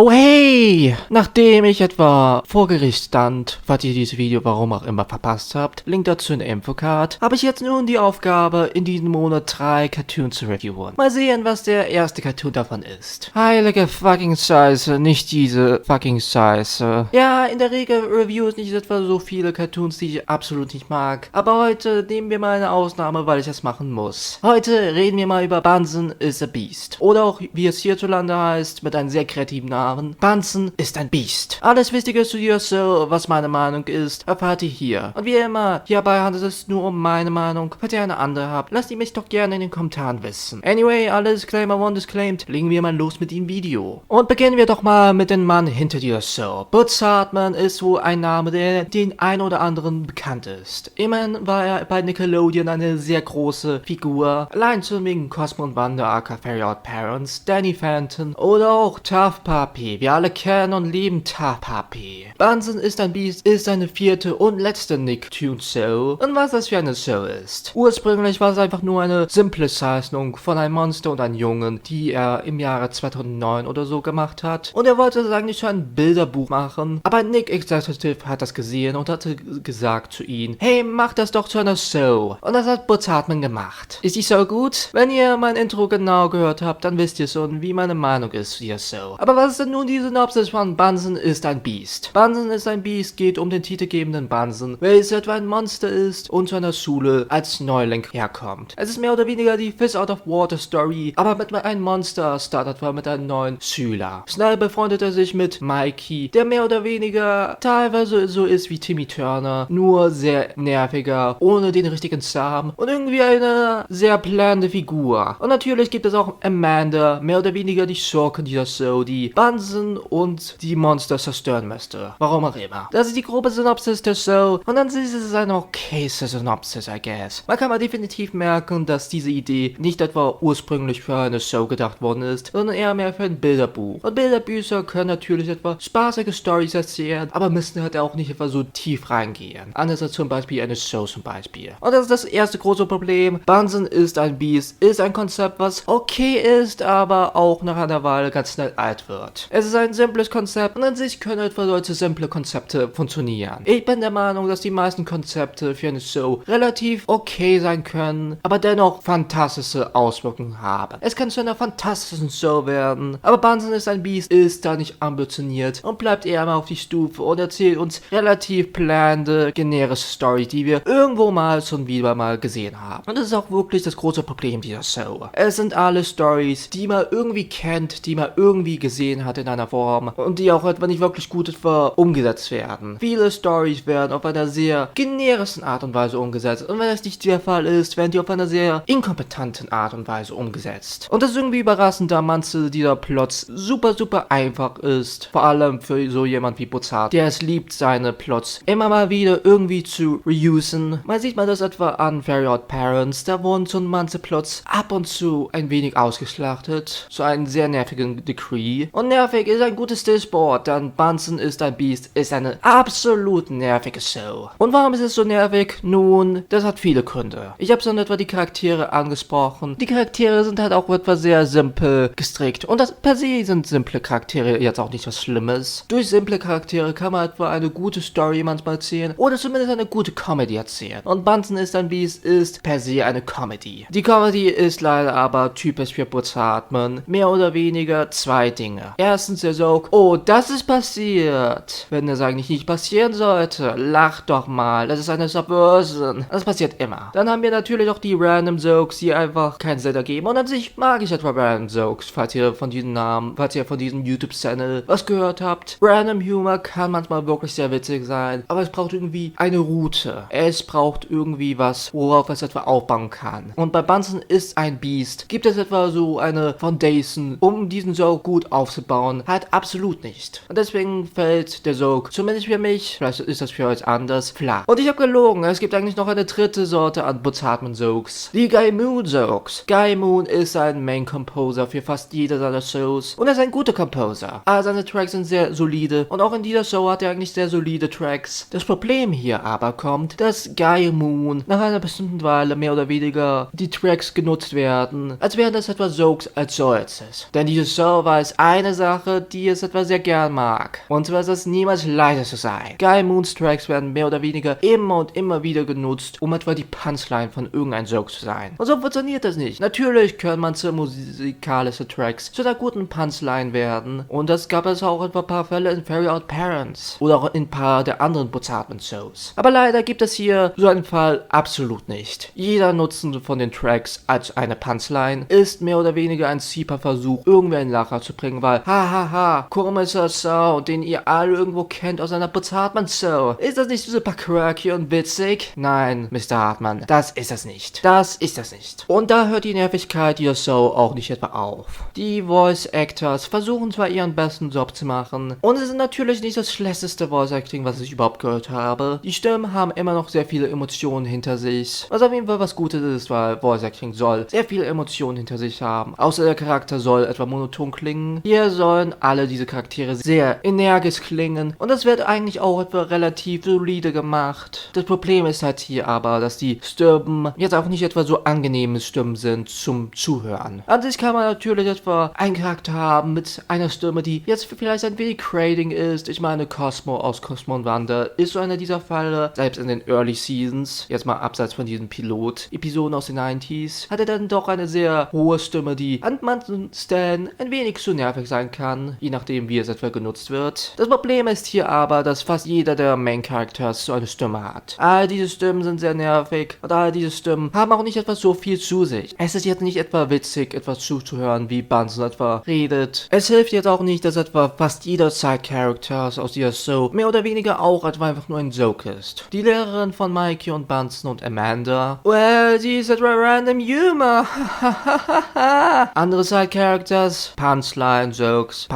Oh hey! Nachdem ich etwa vor Gericht stand, falls ihr dieses Video warum auch immer verpasst habt, Link dazu in der Infocard, habe ich jetzt nun die Aufgabe, in diesem Monat 3 Cartoons zu reviewen. Mal sehen, was der erste Cartoon davon ist. Heilige fucking Scheiße, nicht diese fucking Scheiße. Ja, in der Regel review ich nicht etwa so viele Cartoons, die ich absolut nicht mag. Aber heute nehmen wir mal eine Ausnahme, weil ich das machen muss. Heute reden wir mal über Bunsen is a Beast. Oder auch, wie es hierzulande heißt, mit einem sehr kreativen Namen. Bunsen ist ein Biest. Alles Wichtige zu dieser Show, was meine Meinung ist, erfahrt ihr hier. Und wie immer, hierbei handelt es nur um meine Meinung. Falls ihr eine andere habt, lasst ihr mich doch gerne in den Kommentaren wissen. Anyway, alle Disclaimer one disclaimed, legen wir mal los mit dem Video. Und beginnen wir doch mal mit dem Mann hinter dieser Show. Butch Hartman ist wohl ein Name, der den ein oder anderen bekannt ist. Immerhin war er bei Nickelodeon eine sehr große Figur. Allein schon wegen Cosmo und Wanda, aka Fairy Odd Parents, Danny Phantom oder auch Tough Puppy. Wir alle kennen und lieben Tough Puppy. Bunsen ist ein Beast ist eine vierte und letzte Nicktoons-Show. Und was das für eine Show ist. Ursprünglich war es einfach nur eine simple Zeichnung von einem Monster und einem Jungen, die er im Jahre 2009 oder so gemacht hat. Und er wollte eigentlich schon ein Bilderbuch machen, aber Nick Executive hat das gesehen und hatte gesagt zu ihm, hey, mach das doch zu einer Show. Und das hat Butch Hartman gemacht. Ist die Show gut? Wenn ihr mein Intro genau gehört habt, dann wisst ihr schon, wie meine Meinung ist zu dieser Show. Aber was ist denn nun die Synopsis von Bunsen ist ein Beast? Bunsen ist ein Beast geht um den titelgebenden Bunsen, welches etwa ein Monster ist und zu einer Schule als Neuling herkommt. Es ist mehr oder weniger die Fish Out of Water Story, aber mit einem Monster startet war mit einem neuen Schüler. Schnell befreundet er sich mit Mikey, der mehr oder weniger teilweise so ist wie Timmy Turner, nur sehr nerviger, ohne den richtigen Charme und irgendwie eine sehr planende Figur. Und natürlich gibt es auch Amanda, mehr oder weniger die Schurke dieser Show, die Bunsen und die Monster zerstören möchte. Warum auch immer. Das ist die grobe Synopsis der Show und dann ist es eine okay Synopsis, I guess. Man kann mal definitiv merken, dass diese Idee nicht etwa ursprünglich für eine Show gedacht worden ist, sondern eher mehr für ein Bilderbuch. Und Bilderbücher können natürlich etwa spaßige Stories erzählen, aber müssen halt auch nicht etwa so tief reingehen. Anders als zum Beispiel eine Show zum Beispiel. Und das ist das erste große Problem. Bunsen ist ein Beast, ist ein Konzept, was okay ist, aber auch nach einer Weile ganz schnell alt wird. Es ist ein simples Konzept und an sich können etwa solche simple Konzepte funktionieren. Ich bin der Meinung, dass die meisten Konzepte für eine Show relativ okay sein können, aber dennoch fantastische Auswirkungen haben. Es kann zu einer fantastischen Show werden, aber Bunsen ist ein Beast ist da nicht ambitioniert und bleibt eher mal auf die Stufe und erzählt uns relativ planende, generische Story, die wir irgendwo mal schon wieder mal gesehen haben. Und das ist auch wirklich das große Problem dieser Show. Es sind alle Stories, die man irgendwie kennt, die man irgendwie gesehen hat in einer Form und die auch etwa nicht wirklich gut etwa umgesetzt werden. Viele Stories werden auf einer sehr generischen Art und Weise umgesetzt und wenn das nicht der Fall ist, werden die auf einer sehr inkompetenten Art und Weise umgesetzt. Und das ist irgendwie überraschend, da manche dieser Plots super einfach ist. Vor allem für so jemand wie Butch Hartman, der es liebt, seine Plots immer mal wieder irgendwie zu reusen. Man sieht das etwa an Fairy Odd Parents, da wurden schon manche Plots ab und zu ein wenig ausgeschlachtet, zu einem sehr nervigen Degree. Und nervig ist ein gutes Stichwort, denn Bunsen ist ein Beast ist eine absolut nervige Show. Und warum ist es so nervig? Nun, das hat viele Gründe. Ich habe schon etwa die Charaktere angesprochen. Die Charaktere sind halt auch etwa sehr simpel gestrickt. Und das per se sind simple Charaktere jetzt auch nicht was Schlimmes. Durch simple Charaktere kann man etwa eine gute Story manchmal erzählen oder zumindest eine gute Comedy erzählen. Und Bunsen ist ein Beast ist per se eine Comedy. Die Comedy ist leider aber typisch für Butch Hartman. Mehr oder weniger zwei Dinge. Erstens der Joke, oh, das ist passiert. Wenn das eigentlich nicht passieren sollte, lach doch mal, das ist eine Subversion. Das passiert immer. Dann haben wir natürlich auch die Random Jokes, die einfach keinen Sinn ergeben. Und an sich mag ich etwa Random Jokes, falls ihr von diesem YouTube-Channel was gehört habt. Random Humor kann manchmal wirklich sehr witzig sein, aber es braucht irgendwie eine Route. Es braucht irgendwie was, worauf es etwa aufbauen kann. Und bei Bunsen ist ein Beast, gibt es etwa so eine Foundation, um diesen Joke gut aufzubauen? Halt absolut nicht. Und deswegen fällt der Joke, zumindest für mich, vielleicht ist das für euch anders, flach. Und ich habe gelogen, es gibt eigentlich noch eine dritte Sorte an Butch Hartman Jokes. Die Guy Moon Jokes. Guy Moon ist ein Main Composer für fast jede seiner Shows und er ist ein guter Composer. All seine Tracks sind sehr solide und auch in dieser Show hat er eigentlich sehr solide Tracks. Das Problem hier aber kommt, dass Guy Moon nach einer bestimmten Weile mehr oder weniger die Tracks genutzt werden, als wären das etwa Jokes als solches. Denn diese Show war es eine Sache, die die es etwa sehr gern mag. Und zwar ist es niemals leise zu sein. Geil Moonstrikes werden mehr oder weniger immer und immer wieder genutzt, um etwa die Punchline von irgendeinem Joke zu sein. Und so funktioniert das nicht. Natürlich können manche musikalische Tracks zu einer guten Punchline werden. Und das gab es auch etwa ein paar Fälle in Very Odd Parents. Oder auch in ein paar der anderen Bozaatman-Shows. Aber leider gibt es hier so einen Fall absolut nicht. Jeder Nutzen von den Tracks als eine Punchline ist mehr oder weniger ein super Versuch, irgendwer einen Lacher zu bringen, weil hahaha, komischer Sound, den ihr alle irgendwo kennt aus einer Bozaatman-Show. Ist das nicht super quirky und witzig? Nein, Mr. Hartmann, das ist es nicht. Das ist es nicht. Und da hört die Nervigkeit dieser Show auch nicht etwa auf. Die Voice Actors versuchen zwar ihren besten Job zu machen, und es ist natürlich nicht das schlechteste Voice Acting, was ich überhaupt gehört habe. Die Stimmen haben immer noch sehr viele Emotionen hinter sich, was auf jeden Fall was Gutes ist, weil Voice Acting soll sehr viele Emotionen hinter sich haben. Außer der Charakter soll etwa monoton klingen. Hier sollen alle diese Charaktere sehr energisch klingen, und das wird eigentlich auch etwa relativ solide gemacht. Das Problem ist halt hier aber, dass die Stimmen jetzt auch nicht etwa so angenehme Stimmen sind zum Zuhören. An sich kann man natürlich etwa einen Charakter haben mit einer Stimme, die jetzt vielleicht ein wenig crating ist. Ich meine, Cosmo aus Cosmo und Wanda ist so einer dieser Fälle. Selbst in den Early Seasons, jetzt mal abseits von diesen Pilot-Episoden aus den 90s, hat er dann doch eine sehr hohe Stimme, die an manchen Stellen ein wenig zu nervig sein kann, je nachdem wie es etwa genutzt wird. Das Problem ist hier aber, dass fast jeder der Main Characters so eine Stimme hat. All diese Stimmen sind sehr nervig und all diese Stimmen haben auch nicht etwas so viel zu sich. Es ist jetzt nicht etwa witzig, etwas zuzuhören, wie Bunsen etwa redet. Es hilft jetzt auch nicht, dass etwa fast jeder Side-Characters aus dieser Show mehr oder weniger auch etwa einfach nur ein Joke ist. Die Lehrerin von Mikey und Bunsen und Amanda, well, sie ist etwa random humor. Andere Side-Characters, Punchline-Jokes.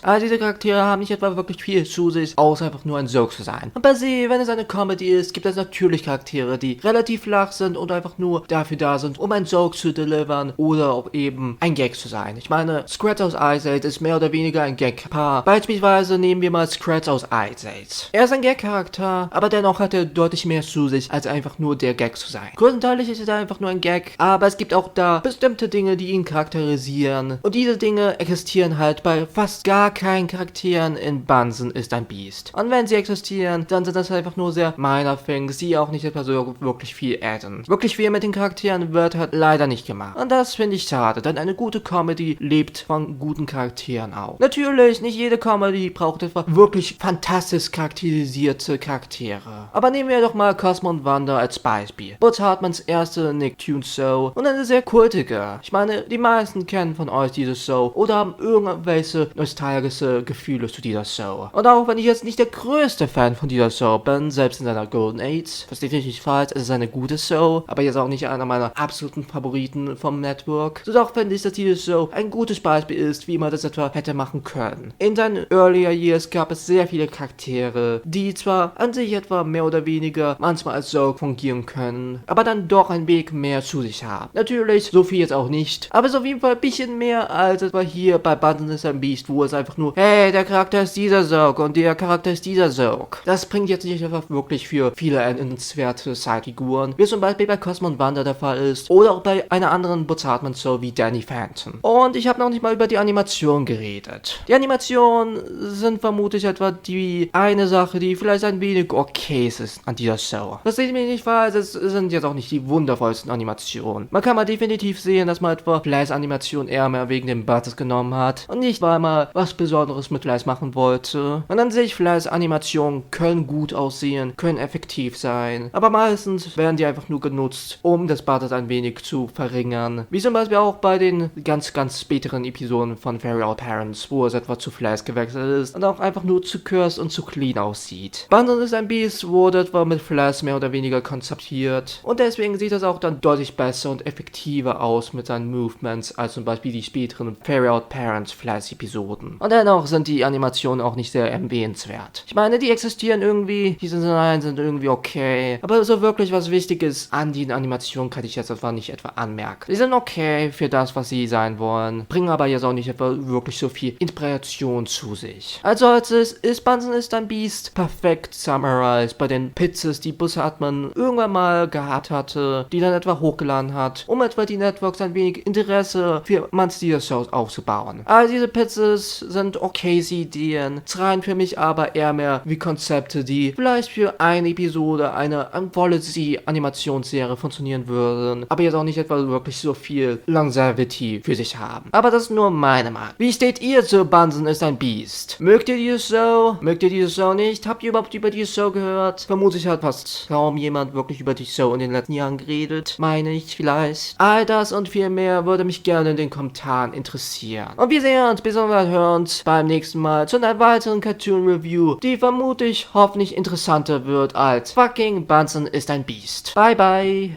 All diese Charaktere haben nicht etwa wirklich viel zu sich, außer einfach nur ein Joke zu sein. Und bei sie, wenn es eine Comedy ist, gibt es natürlich Charaktere, die relativ flach sind und einfach nur dafür da sind, um ein Joke zu delivern oder auch eben ein Gag zu sein. Ich meine, Scratch aus Ice Age ist mehr oder weniger ein Gag-Paar. Beispielsweise nehmen wir mal Scratch aus Ice Age. Er ist ein Gag-Charakter, aber dennoch hat er deutlich mehr zu sich, als einfach nur der Gag zu sein. Größtenteils ist er einfach nur ein Gag, aber es gibt auch da bestimmte Dinge, die ihn charakterisieren. Und diese Dinge existieren halt bei fast gar keinen Charakteren in Bunsen ist ein Beast. Und wenn sie existieren, dann sind das einfach nur sehr minor things, die auch nicht etwa so wirklich viel adden. Wirklich viel mit den Charakteren wird halt leider nicht gemacht. Und das finde ich schade, denn eine gute Comedy lebt von guten Charakteren auch. Natürlich, nicht jede Comedy braucht etwa wirklich fantastisch charakterisierte Charaktere. Aber nehmen wir doch mal Cosmo und Wanda als Beispiel. Butch Hartmans erste Nicktoons Show und eine sehr kultige. Ich meine, die meisten kennen von euch diese Show oder haben irgendwelche nostalgische Gefühle zu dieser Show. Und auch wenn ich jetzt nicht der größte Fan von dieser Show bin, selbst in seiner Golden Age, versteht mich nicht falsch, es ist eine gute Show, aber jetzt auch nicht einer meiner absoluten Favoriten vom Network. So doch finde ich, dass diese Show ein gutes Beispiel ist, wie man das etwa hätte machen können. In seinen earlier years gab es sehr viele Charaktere, die zwar an sich etwa mehr oder weniger manchmal als Joke fungieren können, aber dann doch ein Weg mehr zu sich haben. Natürlich, so viel jetzt auch nicht, aber es ist auf jeden Fall ein bisschen mehr als etwa hier bei Bunsen is a Beast, wo es einfach nur, hey, der Charakter ist dieser Joke und der Charakter ist dieser Joke. Das bringt jetzt nicht einfach wirklich für viele erinnernswerte Sidefiguren, wie es zum Beispiel bei Cosmo und Wanda der Fall ist, oder auch bei einer anderen Butch Hartman Show wie Danny Phantom. Und ich habe noch nicht mal über die Animation geredet. Die Animationen sind vermutlich etwa die eine Sache, die vielleicht ein wenig okay ist an dieser Show. Das seht ihr mir nicht falsch, es sind jetzt auch nicht die wundervollsten Animationen. Man kann mal definitiv sehen, dass man etwa Flash Animation eher mehr wegen dem Budget genommen hat und nicht, weil man was Besonderes mit Flash machen wollte. Und an sich, Flash Animationen können gut aussehen, können effektiv sein, aber meistens werden die einfach nur genutzt, um das Budget ein wenig zu verringern. Wie zum Beispiel auch bei den ganz späteren Episoden von Very Odd Parents, wo es etwa zu Flash gewechselt ist und auch einfach nur zu cursed und zu clean aussieht. Bunsen is a Beast wurde etwa mit Flash mehr oder weniger konzipiert und deswegen sieht das auch dann deutlich besser und effektiver aus mit seinen Movements als zum Beispiel die späteren Very Odd Parents Flash Episoden. Und dennoch sind die Animationen auch nicht sehr erwähnenswert. Ich meine, die existieren irgendwie, die sind irgendwie okay, aber so wirklich was Wichtiges an den Animationen kann ich jetzt einfach nicht etwa anmerken. Sie sind okay für das, was sie sein wollen, bringen aber jetzt auch nicht etwa wirklich so viel Inspiration zu sich. Als solches ist Bunsen is a Beast perfekt summarized bei den Pizzas, die Butch Hartman irgendwann mal gehabt hatte, die dann etwa hochgeladen hat, um etwa die Networks ein wenig Interesse für manche dieser Shows aufzubauen. All diese Pizzas sind okay Ideen, es rein für mich aber eher mehr wie Konzepte, die vielleicht für eine Episode einer Anthology-Animationsserie funktionieren würden, aber jetzt auch nicht etwa wirklich so viel Longevity für sich haben. Aber das ist nur meine Meinung. Wie steht ihr zu Bunsen ist ein Beast? Mögt ihr diese Show? Mögt ihr diese Show nicht? Habt ihr überhaupt über diese Show gehört? Vermutlich hat fast kaum jemand wirklich über die Show in den letzten Jahren geredet. Meine ich vielleicht. All das und viel mehr würde mich gerne in den Kommentaren interessieren. Und wir sehen uns, bzw. hören uns beim nächsten Mal zu einer weiteren Cartoon Review, die vermutlich hoffentlich interessanter wird als fucking Bunsen ist ein Beast. Bye bye.